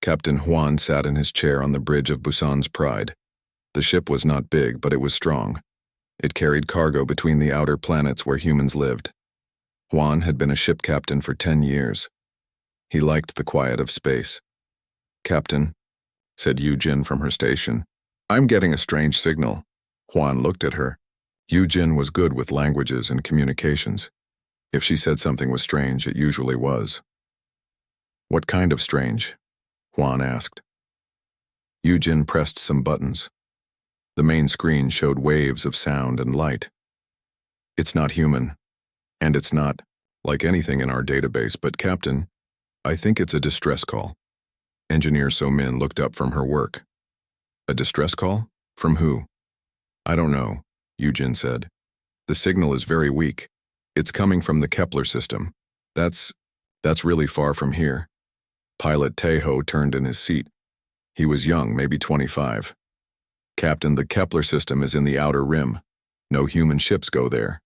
Captain Juan sat in his chair on the bridge of Busan's Pride. The ship was not big, but it was strong. It carried cargo between the outer planets where humans lived. Juan had been a ship captain for 10 years. He liked the quiet of space. "Captain," said Yujin from her station, "I'm getting a strange signal." Juan looked at her. Yujin was good with languages and communications. If she said something was strange, it usually was. "What kind of strange?" Juan asked. Yujin pressed some buttons. The main screen showed waves of sound and light. "It's not human, and it's not like anything in our database, but Captain, I think it's a distress call." Engineer So-min looked up from her work. "A distress call? From who?" "I don't know," Yujin said. "The signal is very weak. It's coming from the Kepler system. That's really far from here." Pilot Taeho turned in his seat. He was young, maybe 25. "Captain, the Kepler system is in the outer rim. No human ships go there."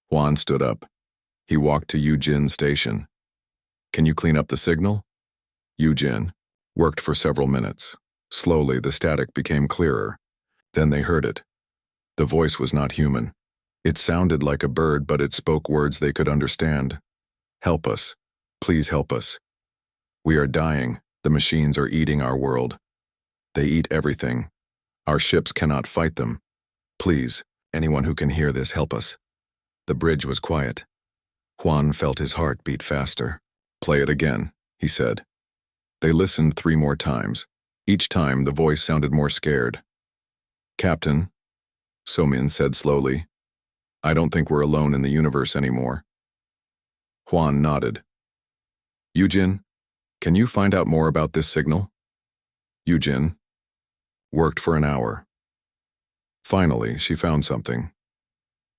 Juan stood up. He walked to Yujin's station. "Can you clean up the signal?" Yujin worked for several minutes. Slowly, the static became clearer. Then they heard it. The voice was not human. It sounded like a bird, but it spoke words they could understand. "Help us. Please help us. We are dying. The machines are eating our world. They eat everything. Our ships cannot fight them. Please, anyone who can hear this, help us." The bridge was quiet. Juan felt his heart beat faster. "Play it again," he said. They listened 3 more times. Each time, the voice sounded more scared. "Captain," So-min said slowly, "I don't think we're alone in the universe anymore." Juan nodded. "Yujin, can you find out more about this signal?" Yujin worked for an hour. Finally, she found something.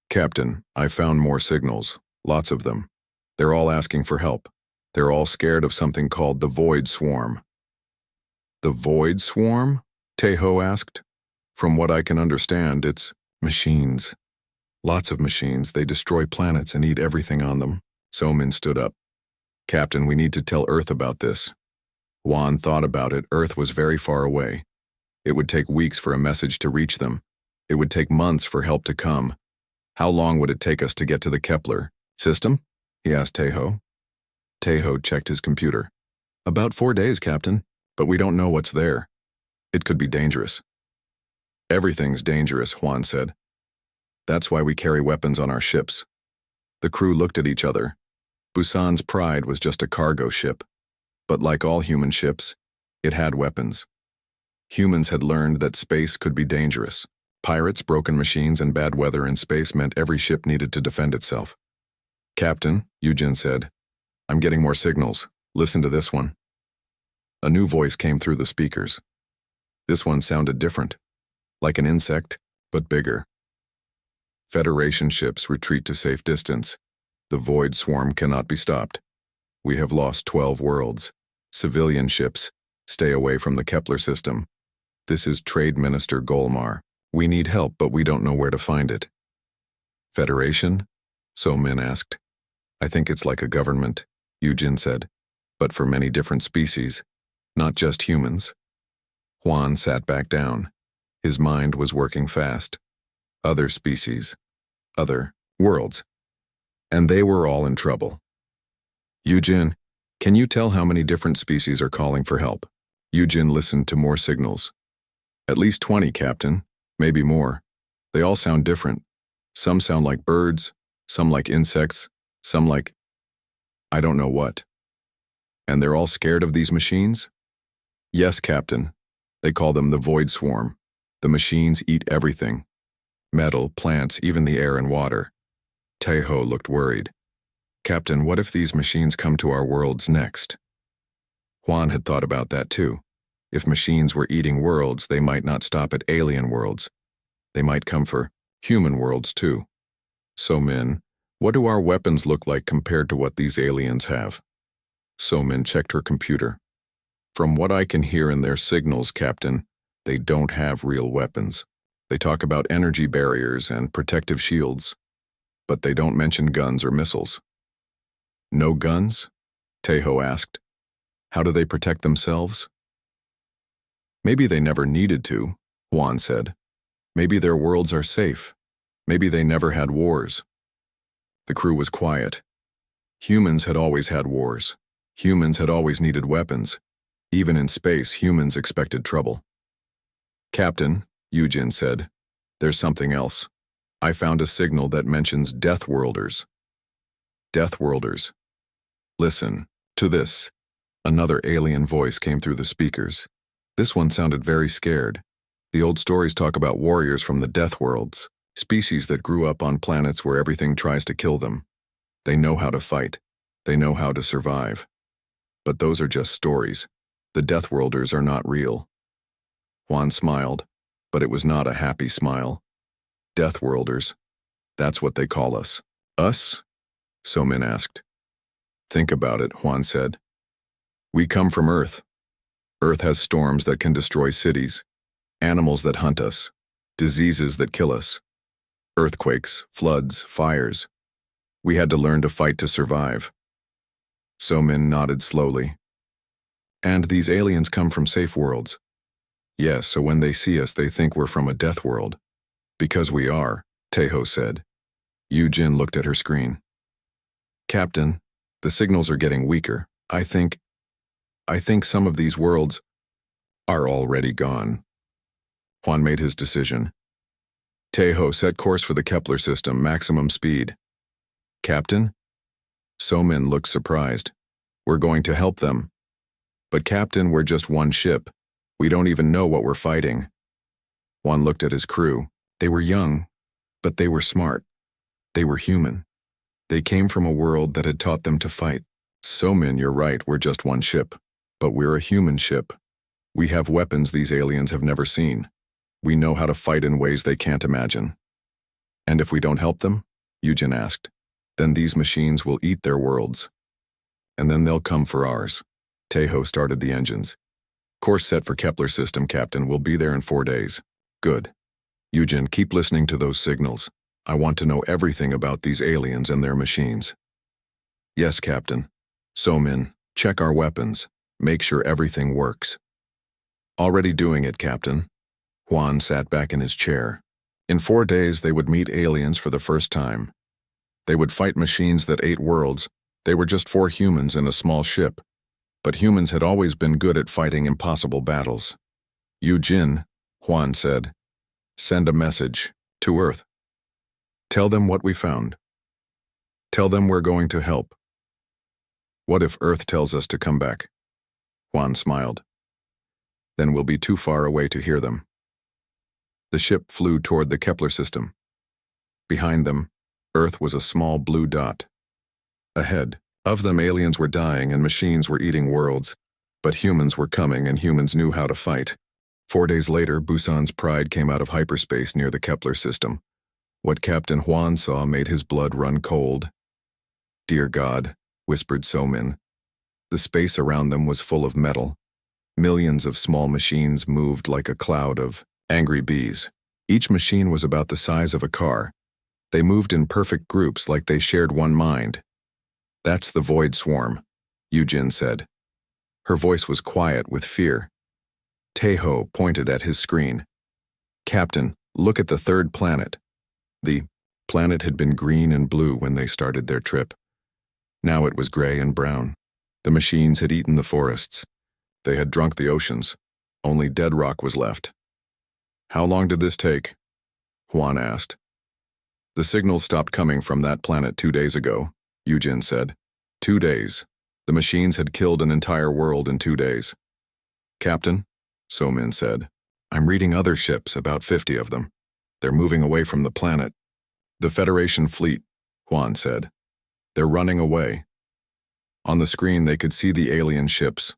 "Captain, I found more signals, lots of them. They're all asking for help. They're all scared of something called the Void Swarm." "The Void Swarm?" Taeho asked. "From what I can understand, it's machines. Lots of machines. They destroy planets and eat everything on them." So-min stood up. "Captain, we need to tell Earth about this." Juan thought about it. Earth was very far away. It would take weeks for a message to reach them. It would take months for help to come. "How long would it take us to get to the Kepler system?" he asked Taeho. Taeho checked his computer. "About 4 days, Captain, but we don't know what's there. It could be dangerous." "Everything's dangerous," Juan said. "That's why we carry weapons on our ships." The crew looked at each other. Busan's Pride was just a cargo ship, but like all human ships, it had weapons. Humans had learned that space could be dangerous. Pirates, broken machines, and bad weather in space meant every ship needed to defend itself. "Captain," Yujin said, "I'm getting more signals. Listen to this one." A new voice came through the speakers. This one sounded different, like an insect, but bigger. "Federation ships retreat to safe distance. The Void Swarm cannot be stopped. We have lost 12 worlds. Civilian ships, stay away from the Kepler system. This is Trade Minister Golmar. We need help, but we don't know where to find it." "Federation?" So-min asked. "I think it's like a government," Yujin said, "but for many different species, not just humans." Juan sat back down. His mind was working fast. Other species, other worlds. And they were all in trouble. "Yujin, can you tell how many different species are calling for help?" Yujin listened to more signals. "At least 20, Captain. Maybe more. They all sound different. Some sound like birds, some like insects, some like I don't know what. And they're all scared of these machines?" "Yes, Captain. They call them the Void Swarm. The machines eat everything. Metal, plants, even the air and water." Taeho looked worried. "Captain, what if these machines come to our worlds next?" Juan had thought about that too. If machines were eating worlds, they might not stop at alien worlds. They might come for human worlds too. "So-min, what do our weapons look like compared to what these aliens have?" So-min checked her computer. "From what I can hear in their signals, Captain, they don't have real weapons. They talk about energy barriers and protective shields, but they don't mention guns or missiles." "No guns?" Taeho asked. How do they protect themselves? Maybe they never needed to, Juan said. Maybe their worlds are safe. Maybe they never had wars. The crew was quiet. Humans had always had wars. Humans had always needed weapons. Even in space, humans expected trouble. Captain, Yujin said, there's something else. I found a signal that mentions Deathworlders. Deathworlders. Listen to this. Another alien voice came through the speakers. This one sounded very scared. The old stories talk about warriors from the Deathworlds, species that grew up on planets where everything tries to kill them. They know how to fight. They know how to survive. But those are just stories. The Deathworlders are not real. Juan smiled, but it was not a happy smile. Deathworlders. That's what they call us. Us? So-Min asked. Think about it, Juan said. We come from Earth. Earth has storms that can destroy cities, animals that hunt us, diseases that kill us, earthquakes, floods, fires. We had to learn to fight to survive. So-Min nodded slowly. And these aliens come from safe worlds. Yes, so when they see us, they think we're from a death world. Because we are, Tejo said. Yujin looked at her screen. Captain, the signals are getting weaker. I think some of these worlds are already gone. Juan made his decision. Tejo, set course for the Kepler system, maximum speed. Captain? So-Min looked surprised. We're going to help them. But Captain, we're just one ship. We don't even know what we're fighting. Juan looked at his crew. They were young, but they were smart. They were human. They came from a world that had taught them to fight. So-Min, you're right, we're just one ship. But we're a human ship. We have weapons these aliens have never seen. We know how to fight in ways they can't imagine. And if we don't help them, Yujin asked, then these machines will eat their worlds. And then they'll come for ours. Tejo started the engines. Course set for Kepler system, Captain. We'll be there in 4 days. Good. Yujin, keep listening to those signals. I want to know everything about these aliens and their machines. Yes, Captain. So-Min, check our weapons. Make sure everything works. Already doing it, Captain. Juan sat back in his chair. In 4 days, they would meet aliens for the first time. They would fight machines that ate worlds. They were just 4 humans in a small ship. But humans had always been good at fighting impossible battles. Yujin, Juan said, send a message to Earth. Tell them what we found. Tell them we're going to help. What if Earth tells us to come back? Juan smiled. Then we'll be too far away to hear them. The ship flew toward the Kepler system. Behind them, Earth was a small blue dot. Ahead of them, aliens were dying and machines were eating worlds, but humans were coming and humans knew how to fight. 4 days later, Busan's Pride came out of hyperspace near the Kepler system. What Captain Juan saw made his blood run cold. Dear God, whispered So-Min. The space around them was full of metal. Millions of small machines moved like a cloud of angry bees. Each machine was about the size of a car. They moved in perfect groups like they shared one mind. That's the Void Swarm, Yujin said. Her voice was quiet with fear. Tejo pointed at his screen. Captain, look at the 3rd planet. The planet had been green and blue when they started their trip. Now it was gray and brown. The machines had eaten the forests. They had drunk the oceans. Only dead rock was left. How long did this take? Juan asked. The signals stopped coming from that planet 2 days ago, Yujin said. 2 days. The machines had killed an entire world in 2 days. Captain, So-Min said, I'm reading other ships, about 50 of them. They're moving away from the planet. The Federation fleet, Juan said. They're running away. On the screen they could see the alien ships.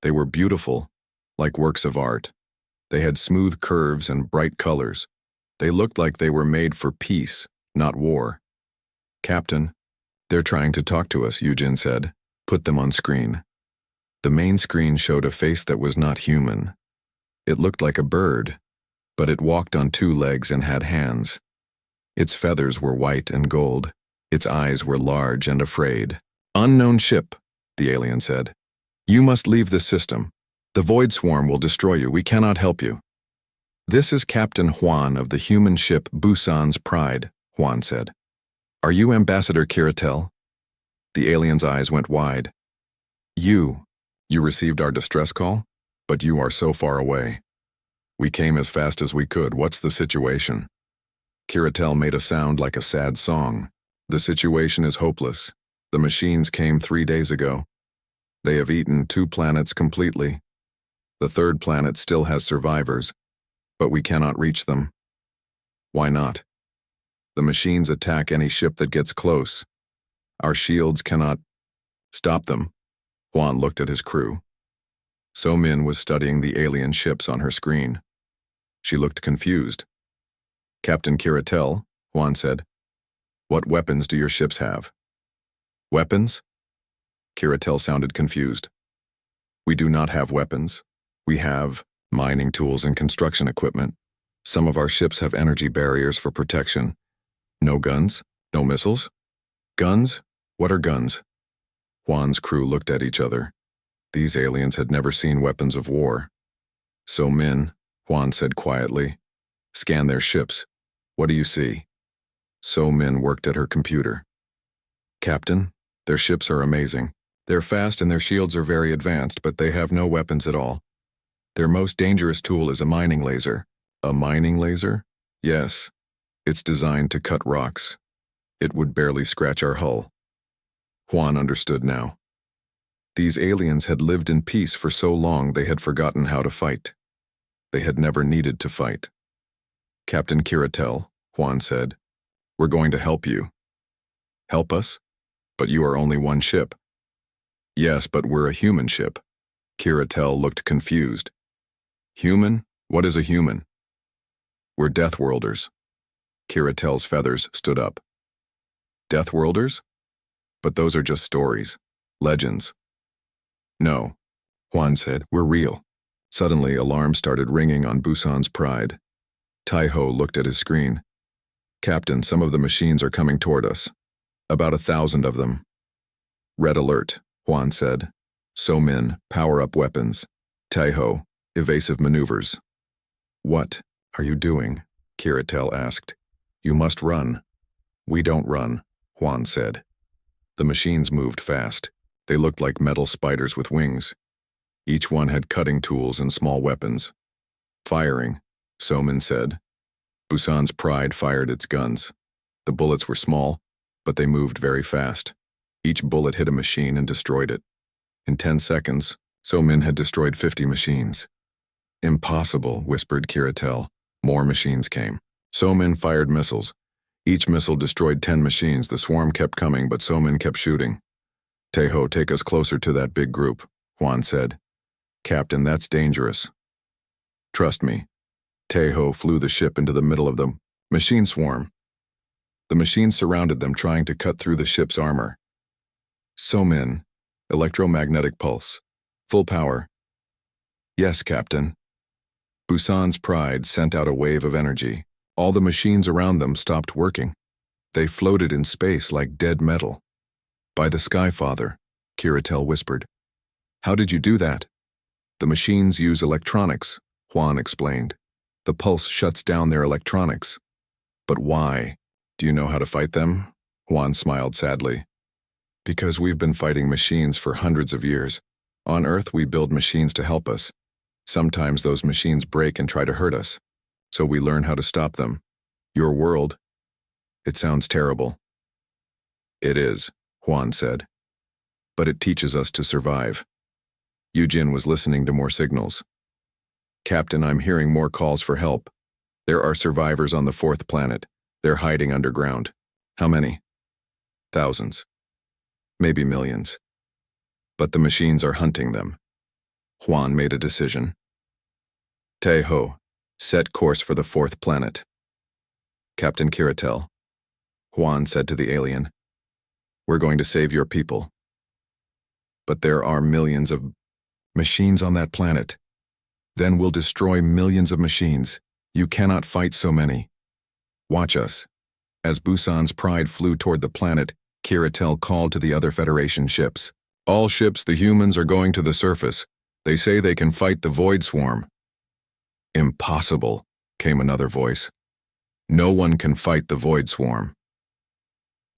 They were beautiful, like works of art. They had smooth curves and bright colors. They looked like they were made for peace, not war. Captain, they're trying to talk to us, Yujin said. Put them on screen. The main screen showed a face that was not human. It looked like a bird, but it walked on 2 legs and had hands. Its feathers were white and gold. Its eyes were large and afraid. Unknown ship, the alien said. You must leave this system. The Void Swarm will destroy you. We cannot help you. This is Captain Juan of the human ship Busan's Pride, Juan said. Are you Ambassador Kiratel? The alien's eyes went wide. You received our distress call? But you are so far away. We came as fast as we could. What's the situation? Kiratel made a sound like a sad song. The situation is hopeless. The machines came 3 days ago. They have eaten 2 planets completely. The 3rd planet still has survivors, but we cannot reach them. Why not? The machines attack any ship that gets close. Our shields cannot stop them. Juan looked at his crew. So Min was studying the alien ships on her screen. She looked confused. Captain Kiratel, Juan said. What weapons do your ships have? Weapons? Kiratel sounded confused. We do not have weapons. We have mining tools and construction equipment. Some of our ships have energy barriers for protection. No guns? No missiles? Guns? What are guns? Juan's crew looked at each other. These aliens had never seen weapons of war. So Min, Juan said quietly, scan their ships. What do you see? So Min worked at her computer. Captain, their ships are amazing. They're fast and their shields are very advanced, but they have no weapons at all. Their most dangerous tool is a mining laser. A mining laser? Yes. It's designed to cut rocks. It would barely scratch our hull. Juan understood now. These aliens had lived in peace for so long they had forgotten how to fight. They had never needed to fight. Captain Kiratel, Juan said, we're going to help you. Help us? But you are only one ship. Yes, but we're a human ship. Kiratel looked confused. Human? What is a human? We're Deathworlders. Kiratel's feathers stood up. Deathworlders? But those are just stories. Legends. No, Juan said, we're real. Suddenly, alarms started ringing on Busan's Pride. Tai-Ho looked at his screen. Captain, some of the machines are coming toward us. About 1,000 of them. Red alert, Juan said. So Min, power up weapons. Tai-Ho, evasive maneuvers. What are you doing? Kiratel asked. You must run. We don't run, Juan said. The machines moved fast. They looked like metal spiders with wings. Each one had cutting tools and small weapons. Firing, So Min said. Busan's Pride fired its guns. The bullets were small, but they moved very fast. Each bullet hit a machine and destroyed it. In 10 seconds, So Min had destroyed 50 machines. Impossible, whispered Kiratel. More machines came. So Min fired missiles. Each missile destroyed 10 machines. The swarm kept coming, but So Min kept shooting. Tai-Ho, take us closer to that big group, Juan said. Captain, that's dangerous. Trust me. Tai-Ho flew the ship into the middle of the machine swarm. The machines surrounded them, trying to cut through the ship's armor. So Min, electromagnetic pulse. Full power. Yes, Captain. Busan's Pride sent out a wave of energy. All the machines around them stopped working. They floated in space like dead metal. By the Sky Father, Kiratel whispered. How did you do that? The machines use electronics, Juan explained. The pulse shuts down their electronics. But why? Do you know how to fight them? Juan smiled sadly. Because we've been fighting machines for hundreds of years. On Earth, we build machines to help us. Sometimes those machines break and try to hurt us. So we learn how to stop them. Your world. It sounds terrible. It is, Juan said. But it teaches us to survive. Yujin was listening to more signals. Captain, I'm hearing more calls for help. There are survivors on the 4th planet. They're hiding underground. How many? Thousands. Maybe millions. But the machines are hunting them. Juan made a decision. Tai-Ho, set course for the 4th planet. Captain Kiratel, Juan said to the alien, we're going to save your people. But there are millions of machines on that planet. Then we'll destroy millions of machines. You cannot fight so many. Watch us. As Busan's Pride flew toward the planet, Kiratel called to the other Federation ships. All ships, the humans are going to the surface. They say they can fight the void swarm. Impossible, came another voice. No one can fight the void swarm.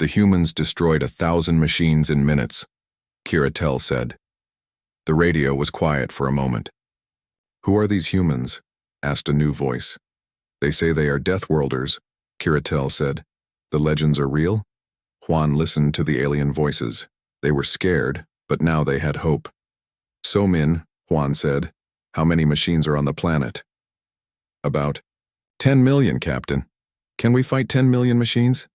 The humans destroyed 1,000 machines in minutes, Kiratel said. The radio was quiet for a moment. Who are these humans? Asked a new voice. They say they are Deathworlders, Kiratel said. The legends are real? Juan listened to the alien voices. They were scared, but now they had hope. So-Min, Juan said, how many machines are on the planet? About 10 million, Captain. Can we fight 10 million machines?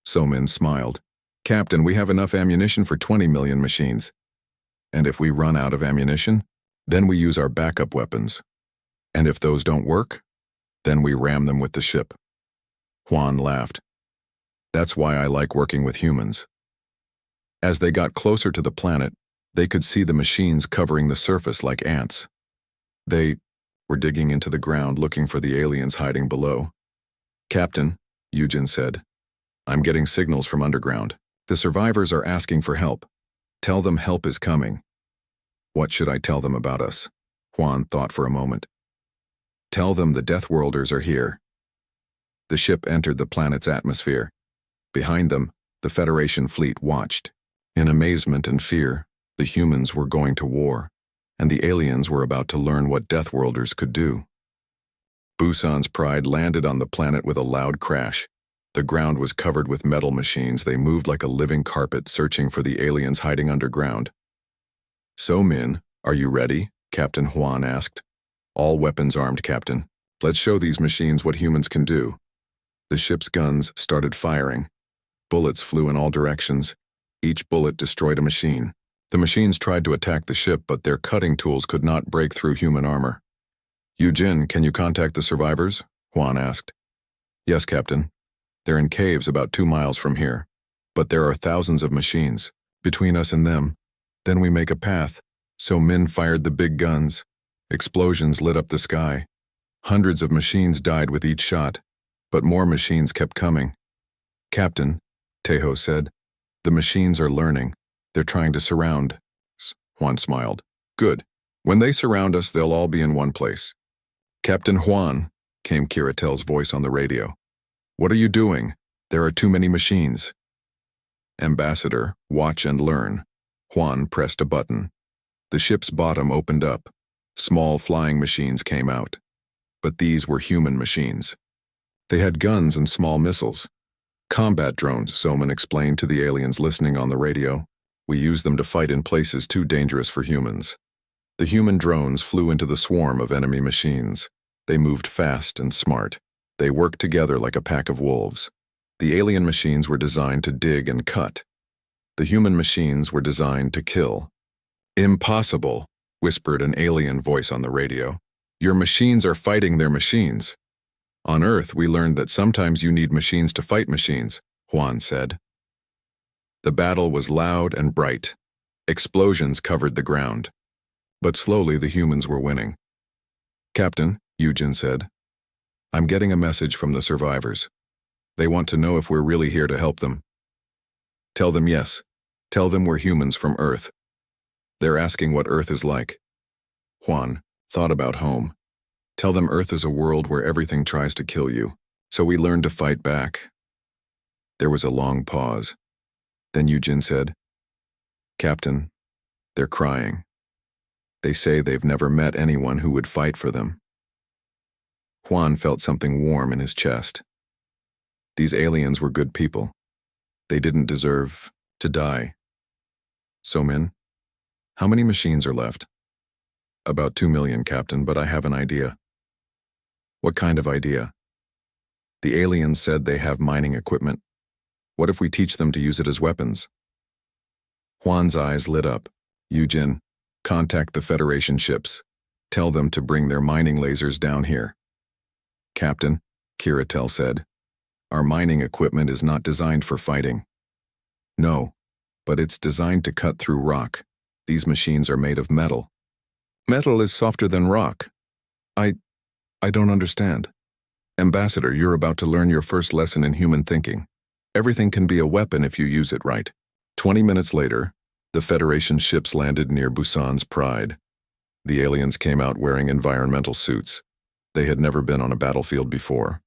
So-Min smiled. Captain, we have enough ammunition for 20 million machines. And if we run out of ammunition, then we use our backup weapons. And if those don't work, then we ram them with the ship. Juan laughed. That's why I like working with humans. As they got closer to the planet, they could see the machines covering the surface like ants. They were digging into the ground looking for the aliens hiding below. Captain, Eugen said, I'm getting signals from underground. The survivors are asking for help. Tell them help is coming. What should I tell them about us? Juan thought for a moment. Tell them the Deathworlders are here. The ship entered the planet's atmosphere. Behind them, the Federation fleet watched. In amazement and fear, the humans were going to war, and the aliens were about to learn what Deathworlders could do. Busan's Pride landed on the planet with a loud crash. The ground was covered with metal machines. They moved like a living carpet, searching for the aliens hiding underground. So-Min, are you ready? Captain Juan asked. All weapons armed, Captain. Let's show these machines what humans can do. The ship's guns started firing. Bullets flew in all directions. Each bullet destroyed a machine. The machines tried to attack the ship, but their cutting tools could not break through human armor. Eugen, can you contact the survivors? Juan asked. Yes, Captain. They're in caves about 2 miles from here. But there are thousands of machines. Between us and them, then we make a path. So Min fired the big guns. Explosions lit up the sky. Hundreds of machines died with each shot, but more machines kept coming. Captain, Tejo said, the machines are learning. They're trying to surround us. Juan smiled. Good. When they surround us, they'll all be in one place. Captain Juan, came Kiratel's voice on the radio. What are you doing? There are too many machines. Ambassador, watch and learn. Juan pressed a button. The ship's bottom opened up. Small flying machines came out. But these were human machines. They had guns and small missiles. Combat drones, So-Min explained to the aliens listening on the radio. We use them to fight in places too dangerous for humans. The human drones flew into the swarm of enemy machines. They moved fast and smart. They worked together like a pack of wolves. The alien machines were designed to dig and cut. The human machines were designed to kill. Impossible, whispered an alien voice on the radio. Your machines are fighting their machines. On Earth, we learned that sometimes you need machines to fight machines, Juan said. The battle was loud and bright. Explosions covered the ground. But slowly the humans were winning. Captain, Eugen said, I'm getting a message from the survivors. They want to know if we're really here to help them. Tell them yes. Tell them we're humans from Earth. They're asking what Earth is like. Juan thought about home. Tell them Earth is a world where everything tries to kill you, so we learn to fight back. There was a long pause. Then Eugen said, Captain, they're crying. They say they've never met anyone who would fight for them. Juan felt something warm in his chest. These aliens were good people. They didn't deserve to die. So-Min, how many machines are left? About 2 million, Captain, but I have an idea. What kind of idea? The aliens said they have mining equipment. What if we teach them to use it as weapons? Juan's eyes lit up. Eugen, contact the Federation ships. Tell them to bring their mining lasers down here. Captain, Kiratel said, our mining equipment is not designed for fighting. No, but it's designed to cut through rock. These machines are made of metal. Metal is softer than rock. I don't understand. Ambassador, you're about to learn your first lesson in human thinking. Everything can be a weapon if you use it right. 20 minutes later, The Federation ships landed near Busan's Pride. The aliens came out wearing environmental suits. They had never been on a battlefield before.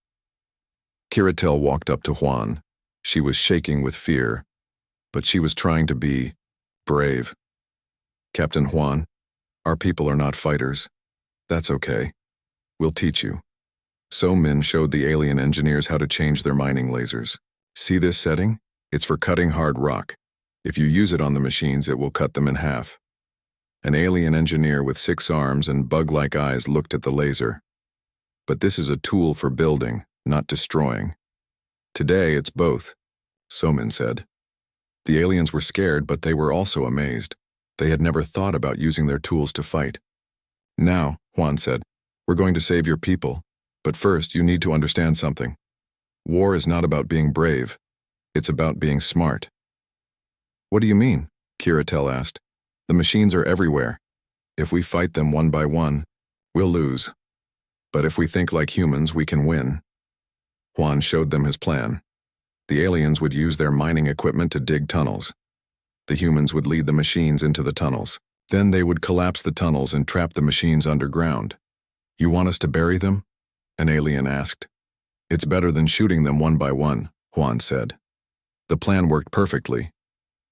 Kiratel walked up to Juan. She was shaking with fear, but she was trying to be brave. "Captain Juan, our people are not fighters. That's okay. We'll teach you." So Min showed the alien engineers how to change their mining lasers. "See this setting? It's for cutting hard rock. If you use it on the machines, it will cut them in half." An alien engineer with 6 arms and bug-like eyes looked at the laser. "But this is a tool for building, not destroying." "Today it's both," Somin said. The aliens were scared, but they were also amazed. They had never thought about using their tools to fight. "Now," Juan said, "we're going to save your people. But first, you need to understand something. War is not about being brave. It's about being smart." "What do you mean?" Kiratel asked. "The machines are everywhere. If we fight them one by one, we'll lose. But if we think like humans, we can win." Juan showed them his plan. The aliens would use their mining equipment to dig tunnels. The humans would lead the machines into the tunnels. Then they would collapse the tunnels and trap the machines underground. "You want us to bury them?" an alien asked. "It's better than shooting them one by one," Juan said. The plan worked perfectly.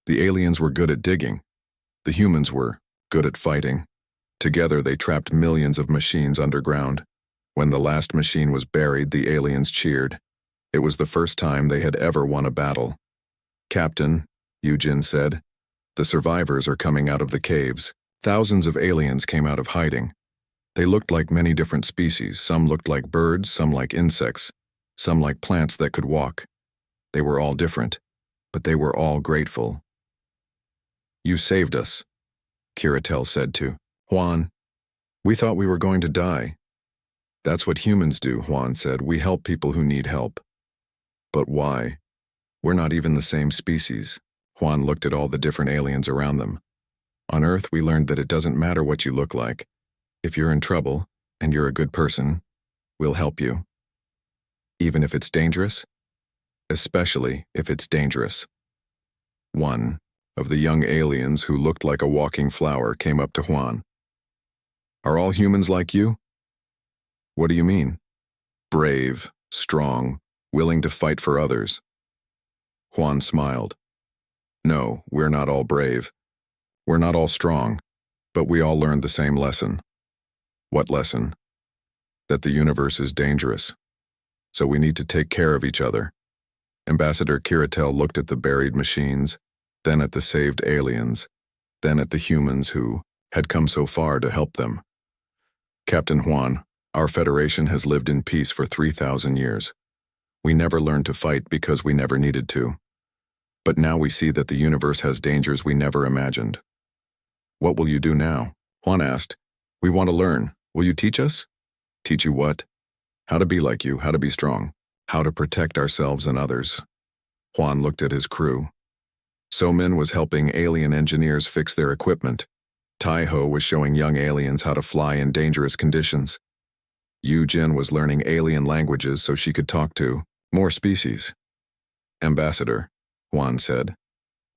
The aliens were good at digging. The humans were good at fighting. Together they trapped millions of machines underground. When the last machine was buried, the aliens cheered. It was the first time they had ever won a battle. "Captain," Yujin said, "the survivors are coming out of the caves." Thousands of aliens came out of hiding. They looked like many different species. Some looked like birds, some like insects, some like plants that could walk. They were all different, but they were all grateful. "You saved us," Kiratel said to Juan. "We thought we were going to die." "That's what humans do," Juan said. "We help people who need help." "But why? We're not even the same species." Juan looked at all the different aliens around them. "On Earth, we learned that it doesn't matter what you look like. If you're in trouble, and you're a good person, we'll help you. Even if it's dangerous? Especially if it's dangerous." One of the young aliens who looked like a walking flower came up to Juan. "Are all humans like you?" "What do you mean?" "Brave, strong, willing to fight for others." Juan smiled. "No, we're not all brave. We're not all strong, but we all learned the same lesson." "What lesson?" "That the universe is dangerous. So we need to take care of each other." Ambassador Kiratel looked at the buried machines, then at the saved aliens, then at the humans who had come so far to help them. "Captain Juan, our Federation has lived in peace for 3,000 years. We never learned to fight because we never needed to. But now we see that the universe has dangers we never imagined." "What will you do now?" Juan asked. "We want to learn. Will you teach us?" "Teach you what?" "How to be like you, how to be strong, how to protect ourselves and others." Juan looked at his crew. Somin was helping alien engineers fix their equipment. Taiho was showing young aliens how to fly in dangerous conditions. Yujin was learning alien languages so she could talk to more species. "Ambassador," Juan said,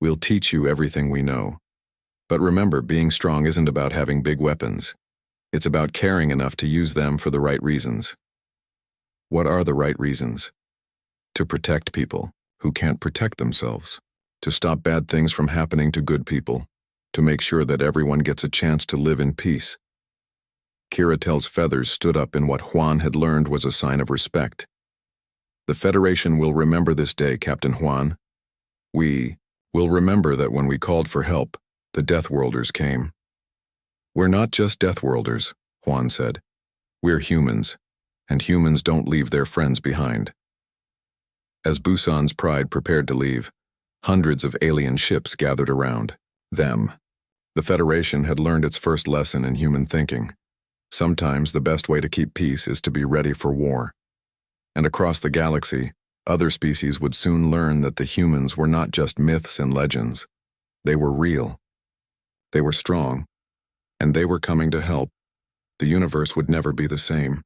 "we'll teach you everything we know. But remember, being strong isn't about having big weapons. It's about caring enough to use them for the right reasons." "What are the right reasons?" "To protect people who can't protect themselves. To stop bad things from happening to good people. To make sure that everyone gets a chance to live in peace." Kiratel's feathers stood up in what Juan had learned was a sign of respect. "The Federation will remember this day, Captain Juan. We will remember that when we called for help, the Deathworlders came." "We're not just Deathworlders," Juan said. "We're humans, and humans don't leave their friends behind." As Busan's Pride prepared to leave, hundreds of alien ships gathered around them. The Federation had learned its first lesson in human thinking. Sometimes the best way to keep peace is to be ready for war. And across the galaxy, other species would soon learn that the humans were not just myths and legends. They were real. They were strong, and they were coming to help. The universe would never be the same.